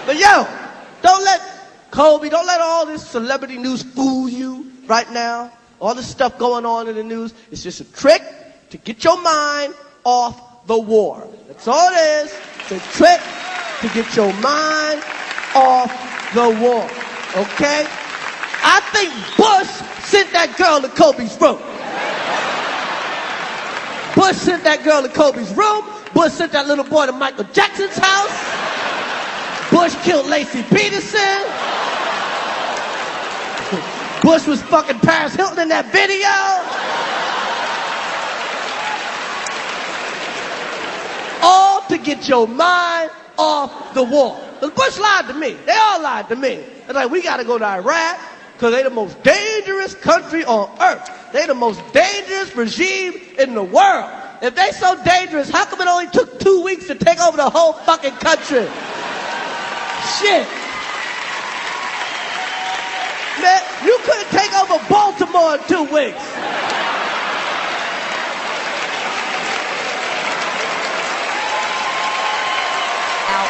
But yo, don't let Kobe, don't let all this celebrity news fool you right now. All this stuff going on in the news, it's just a trick to get your mind off the war. That's all it is. It's a trick to get your mind off the war. Okay? I think Bush sent that girl to Kobe's room. Bush sent that girl to Kobe's room. Bush sent that little boy to Michael Jackson's house. Bush killed Lacey Peterson. Bush was fucking Paris Hilton in that video. All to get your mind off the war. Because Bush lied to me. They all lied to me. They're like, we got to go to Iraq because they're the most dangerous country on earth. They're the most dangerous regime in the world. If they so dangerous, how come it only took 2 weeks to take over the whole fucking country? Shit. Man, you couldn't take over Baltimore in 2 weeks.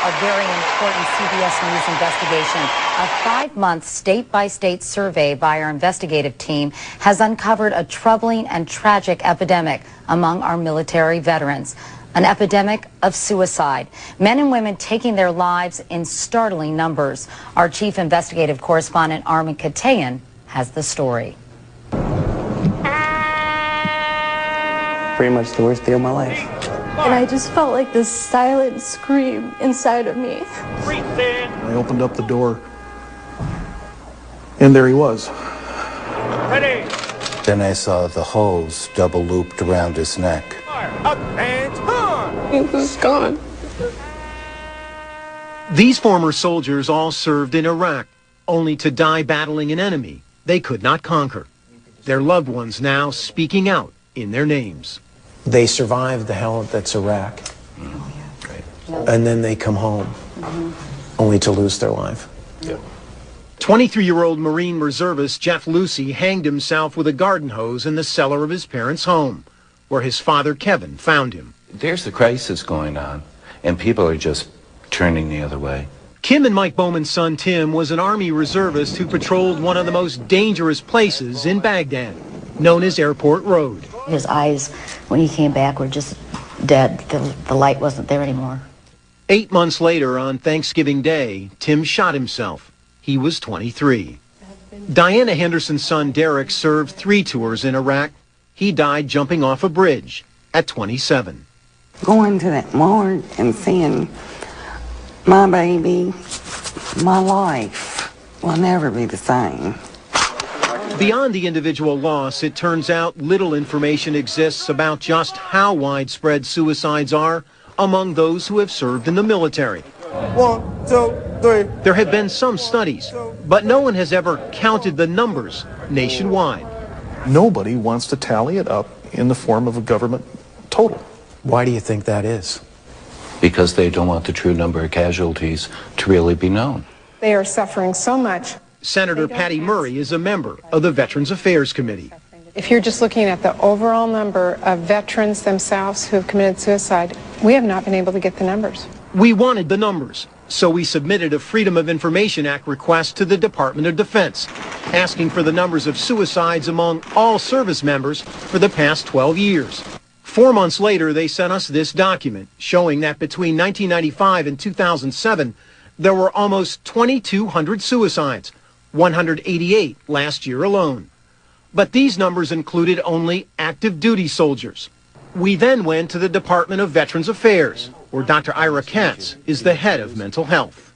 A very important CBS News investigation. A 5-month state-by-state survey by our investigative team has uncovered a troubling and tragic epidemic among our military veterans. An epidemic of suicide. Men and women taking their lives in startling numbers. Our chief investigative correspondent, Armin Katayan, has the story. Pretty much the worst day of my life. And I just felt like this silent scream inside of me. I opened up the door, and there he was. Ready. Then I saw the hose double looped around his neck. Up and on. He was gone. These former soldiers all served in Iraq, only to die battling an enemy they could not conquer. Their loved ones now speaking out in their names. They survived the hell that's Iraq. And then they come home, only to lose their life. 23-year-old Marine reservist Jeff Lucy hanged himself with a garden hose in the cellar of his parents' home, where his father Kevin found him. There's a crisis going on, and people are just turning the other way. Kim and Mike Bowman's son Tim was an Army reservist who patrolled one of the most dangerous places in Baghdad, known as Airport Road. His eyes, when he came back, were just dead. The light wasn't there anymore. 8 months later, on Thanksgiving Day, Tim shot himself. He was 23. Diana Henderson's son Derek served 3 tours in Iraq. He died jumping off a bridge at 27. Going to that morgue and seeing my baby, my life will never be the same. Beyond the individual loss, it turns out little information exists about just how widespread suicides are among those who have served in the military. 1, 2, 3. There have been some studies, but no one has ever counted the numbers nationwide. Nobody wants to tally it up in the form of a government total. Why do you think that is? Because they don't want the true number of casualties to really be known. They are suffering so much. Senator Patty Murray is a member of the Veterans Affairs Committee. If you're just looking at the overall number of veterans themselves who have committed suicide, we have not been able to get the numbers. We wanted the numbers, so we submitted a Freedom of Information Act request to the Department of Defense, asking for the numbers of suicides among all service members for the past 12 years. 4 months later, they sent us this document showing that between 1995 and 2007, there were almost 2,200 suicides, 188 last year alone. But these numbers included only active duty soldiers. We then went to the Department of Veterans Affairs, where Dr. Ira Katz is the head of mental health.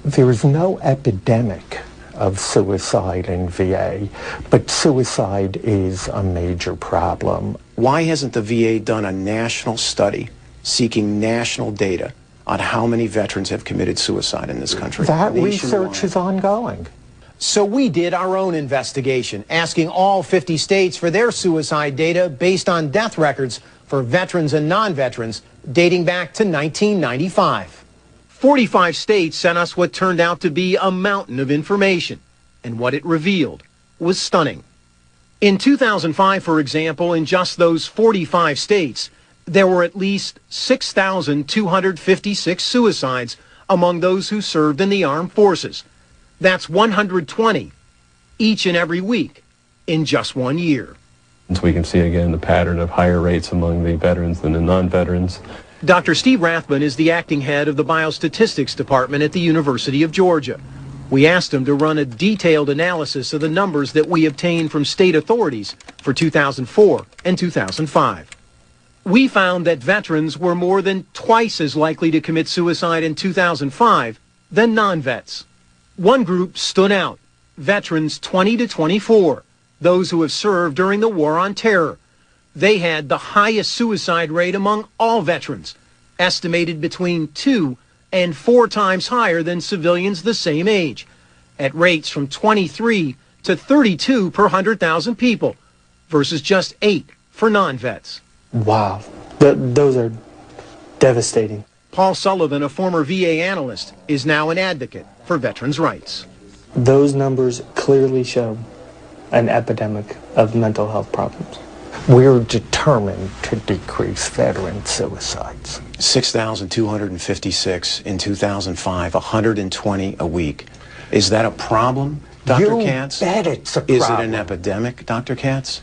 There is no epidemic of suicide in VA, but suicide is a major problem. Why hasn't the VA done a national study seeking national data on how many veterans have committed suicide in this country? That research is ongoing. So we did our own investigation, asking all 50 states for their suicide data based on death records for veterans and non-veterans dating back to 1995. 45 states sent us what turned out to be a mountain of information, and what it revealed was stunning. In 2005, for example, in just those 45 states, there were at least 6,256 suicides among those who served in the armed forces. That's 120 each and every week in just 1 year. So we can see again the pattern of higher rates among the veterans than the non-veterans. Dr. Steve Rathbun is the acting head of the Biostatistics Department at the University of Georgia. We asked him to run a detailed analysis of the numbers that we obtained from state authorities for 2004 and 2005. We found that veterans were more than twice as likely to commit suicide in 2005 than non-vets. One group stood out, veterans 20 to 24, those who have served during the War on Terror. They had the highest suicide rate among all veterans, estimated between 2 and 4 times higher than civilians the same age, at rates from 23 to 32 per 100,000 people, versus just 8 for non-vets. Wow, those are devastating. Paul Sullivan, a former VA analyst, is now an advocate for veterans' rights. Those numbers clearly show an epidemic of mental health problems. We're determined to decrease veteran suicides. 6,256 in 2005, 120 a week. Is that a problem, Dr. Katz? You bet it's a problem. Is it an epidemic, Dr. Katz?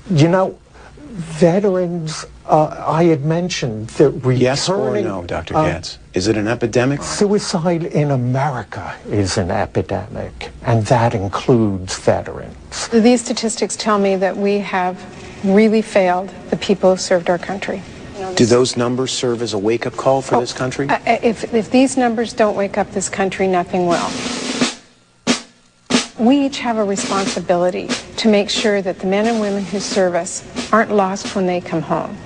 You know, veterans, I had mentioned that returning... Yes or no, Dr. Katz? Is it an epidemic? Suicide in America is an epidemic, and that includes veterans. These statistics tell me that we have really failed the people who served our country. Do those numbers serve as a wake-up call for this country? If these numbers don't wake up this country, nothing will. We each have a responsibility to make sure that the men and women who serve us aren't lost when they come home.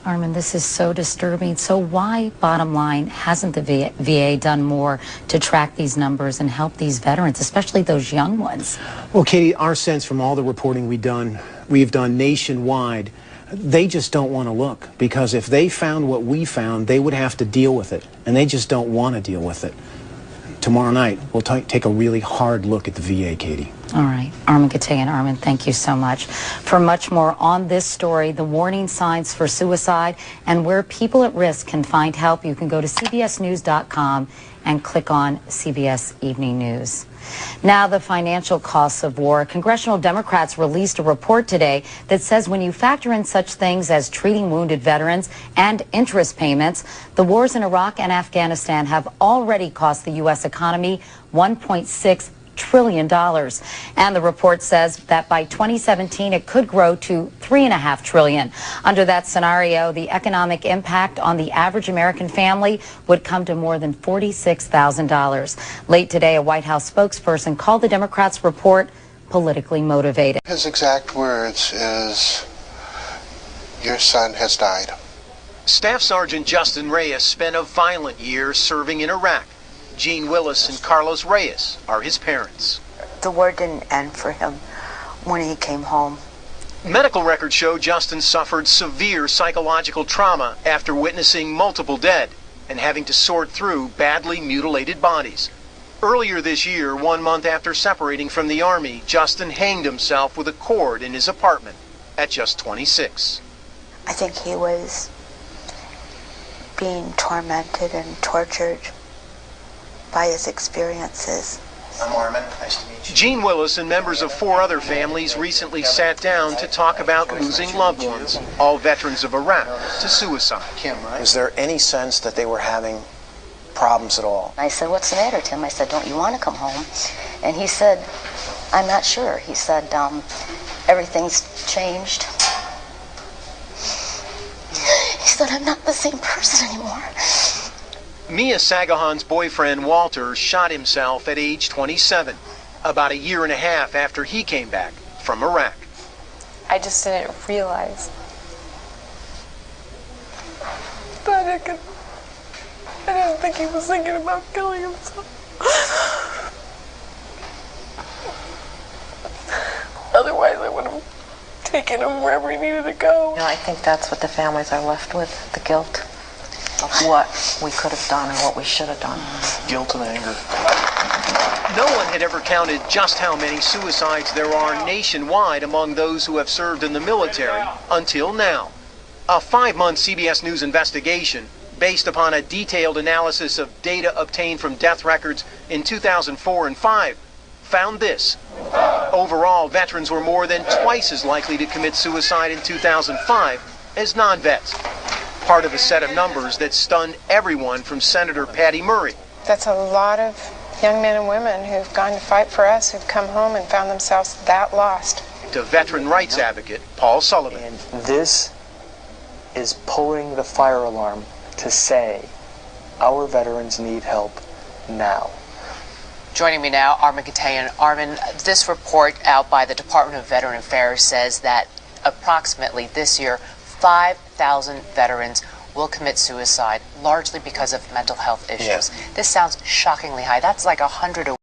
Armin, this is so disturbing. So why, bottom line, hasn't the VA done more to track these numbers and help these veterans, especially those young ones? Well, Katie, our sense from all the reporting we've done nationwide, they just don't want to look, because if they found what we found, they would have to deal with it, and they just don't want to deal with it. Tomorrow night, we'll take a really hard look at the VA, Katie. All right. Armin Gatayan. Armin, thank you so much. For much more on this story, the warning signs for suicide, and where people at risk can find help, you can go to cbsnews.com and click on CBS Evening News. Now, the financial costs of war. Congressional Democrats released a report today that says when you factor in such things as treating wounded veterans and interest payments, the wars in Iraq and Afghanistan have already cost the U.S. economy $1.6 trillion. And the report says that by 2017, it could grow to $3.5 trillion. Under that scenario, the economic impact on the average American family would come to more than $46,000. Late today, a White House spokesperson called the Democrats' report politically motivated. His exact words is, "Your son has died." Staff Sergeant Justin Reyes spent a violent year serving in Iraq. Gene Willis and Carlos Reyes are his parents. The war didn't end for him when he came home. Medical records show Justin suffered severe psychological trauma after witnessing multiple dead and having to sort through badly mutilated bodies. Earlier this year, 1 month after separating from the Army, Justin hanged himself with a cord in his apartment at just 26. I think he was being tormented and tortured by his experiences. I'm Armin. Nice to meet you. Gene Willis and members of 4 other families recently sat down to talk about losing loved ones, all veterans of Iraq, to suicide. Is there any sense that they were having problems at all? I said, "What's the matter, Tim?" I said, "Don't you want to come home?" And he said, "I'm not sure." He said, "Everything's changed." He said, "I'm not the same person anymore." Mia Sagahan's boyfriend, Walter, shot himself at age 27, about a year and a half after he came back from Iraq. I just didn't realize that I didn't think he was thinking about killing himself. Otherwise, I would have taken him wherever he needed to go. You know, I think that's what the families are left with, the guilt of what we could have done and what we should have done. Guilt and anger. No one had ever counted just how many suicides there are nationwide among those who have served in the military until now. A 5-month CBS News investigation based upon a detailed analysis of data obtained from death records in 2004 and 5, found this. Overall, veterans were more than twice as likely to commit suicide in 2005 as non-vets. Part of a set of numbers that stunned everyone from Senator Patty Murray. That's a lot of young men and women who've gone to fight for us, who've come home and found themselves that lost. To veteran rights advocate Paul Sullivan. And this is pulling the fire alarm to say our veterans need help now. Joining me now, Armin Katayan. Armin, this report out by the Department of Veteran Affairs says that approximately this year, 5,000 veterans will commit suicide, largely because of mental health issues. Yeah. This sounds shockingly high. That's like 100 a